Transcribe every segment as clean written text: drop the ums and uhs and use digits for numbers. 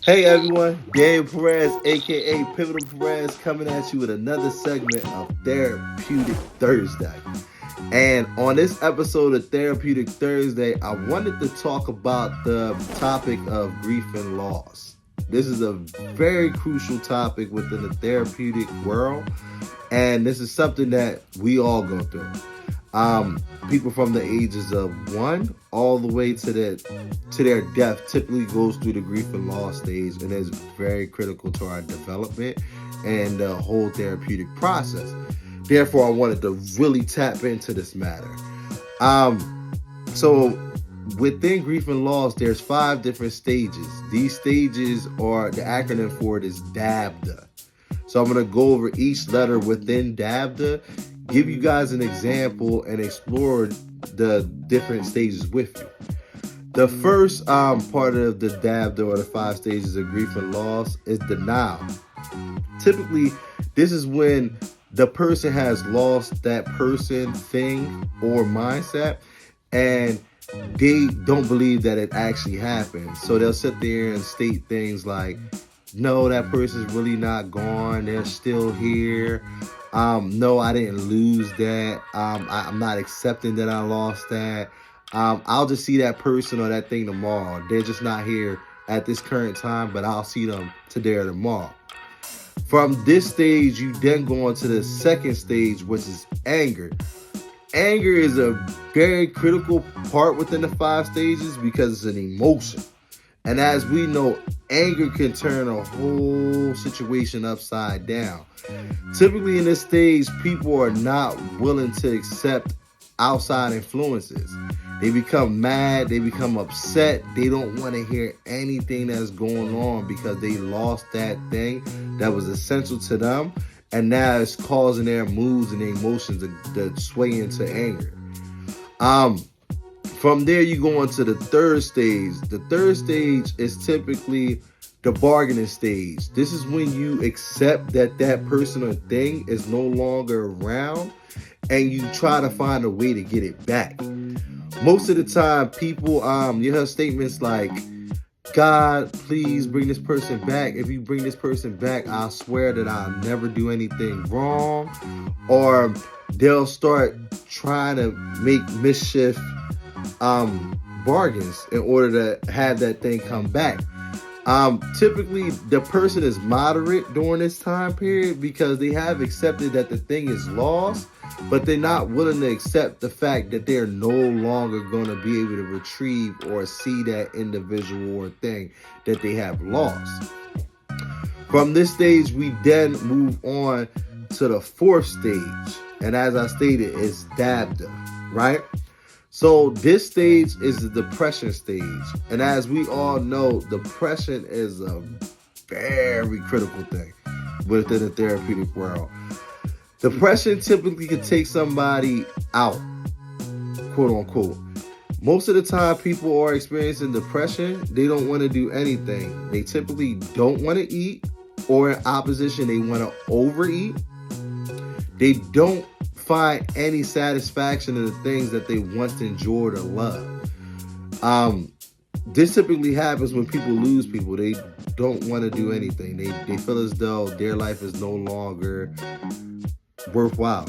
Hey everyone, Daniel Perez, aka Pivotal Perez, coming at you with another segment of Therapeutic Thursday. And on this episode of Therapeutic Thursday, I wanted to talk about the topic of grief and loss. This is a very crucial topic within the therapeutic world, and this is something that we all go through. People from the ages of 1 all the way to their death typically goes through the grief and loss stage, and is very critical to our development and the whole therapeutic process. Therefore, I wanted to really tap into this matter. So within grief and loss, there's 5 different stages. These stages are, the acronym for it is DABDA. So I'm going to go over each letter within DABDA, give you guys an example, and explore the different stages with you. The first part of the DABDA, or the 5 stages of grief and loss, is denial. Typically, this is when the person has lost that person, thing, or mindset, and they don't believe that it actually happened. So they'll sit there and state things like, no, that person's really not gone. They're still here. No, I didn't lose that. I'm not accepting that I lost that. I'll just see that person or that thing tomorrow. They're just not here at this current time, but I'll see them today or tomorrow. From this stage, you then go on to the second stage, which is anger. Anger is a very critical part within the 5 stages because it's an emotion. And as we know, anger can turn a whole situation upside down. Typically in this stage, people are not willing to accept outside influences. They become mad, they become upset, they don't want to hear anything that's going on because they lost that thing that was essential to them, and now it's causing their moods and their emotions to sway into anger. From there, you go on to the third stage. The third stage is typically the bargaining stage. This is when you accept that that person or thing is no longer around, and you try to find a way to get it back. Most of the time, people, you have statements like, God, please bring this person back. If you bring this person back, I'll swear that I'll never do anything wrong. Or they'll start trying to make mischief bargains in order to have that thing come back. Typically, the person is moderate during this time period because they have accepted that the thing is lost, but they're not willing to accept the fact that they're no longer going to be able to retrieve or see that individual or thing that they have lost. From this stage, we then move on to the 4th stage. And as I stated, it's DABDA, right? So this stage is the depression stage. And as we all know, depression is a very critical thing within the therapeutic world. Depression typically can take somebody out, quote unquote. Most of the time people are experiencing depression, they don't want to do anything. They typically don't want to eat, or in opposition, they want to overeat. They don't find any satisfaction in the things that they once enjoyed or loved. This typically happens when people lose people. They don't want to do anything. They feel as though their life is no longer worthwhile.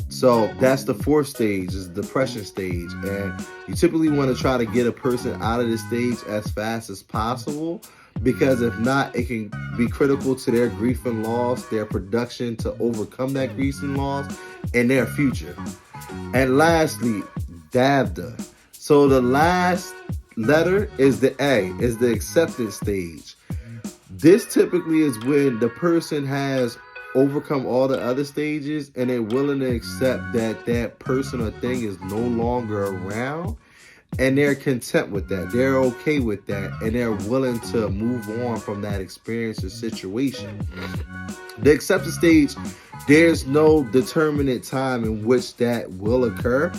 So that's the 4th stage, is the depression stage. And you typically want to try to get a person out of this stage as fast as possible, because if not, it can be critical to their grief and loss, their production to overcome that grief and loss, and their future. And lastly, DABDA. So the last letter is the A, is the acceptance stage. This typically is when the person has overcome all the other stages and they're willing to accept that that person or thing is no longer around, and they're content with that. They're okay with that, and they're willing to move on from that experience or situation. The acceptance stage, there's no determinate time in which that will occur.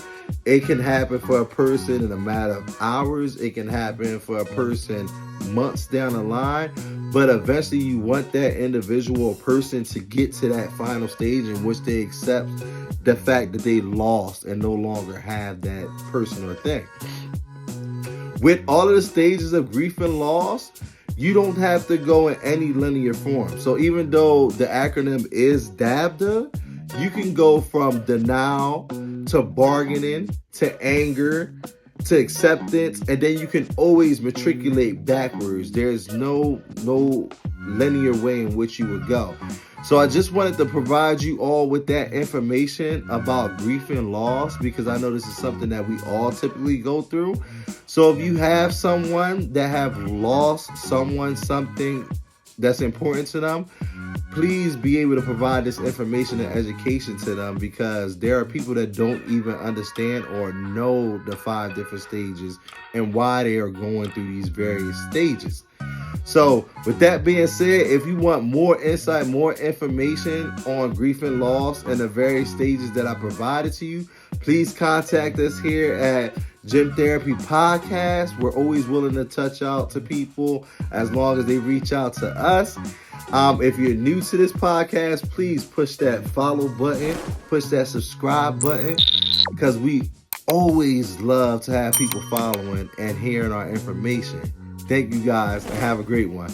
It can happen for a person in a matter of hours. It can happen for a person months down the line. But eventually you want that individual or person to get to that final stage in which they accept the fact that they lost and no longer have that person or thing. With all of the stages of grief and loss, you don't have to go in any linear form. So even though the acronym is DABDA, you can go from denial to bargaining to anger to acceptance, and then you can always matriculate backwards. There's no linear way in which you would go. So I just wanted to provide you all with that information about grief and loss, because I know this is something that we all typically go through. So if you have someone that have lost someone, something that's important to them, please be able to provide this information and education to them, because there are people that don't even understand or know the 5 different stages and why they are going through these various stages. So with that being said, if you want more insight, more information on grief and loss and the various stages that I provided to you, please contact us here at Gym Therapy Podcast. We're always willing to touch out to people as long as they reach out to us. If you're new to this podcast, please push that follow button, push that subscribe button, because we always love to have people following and hearing our information. Thank you guys, and have a great one.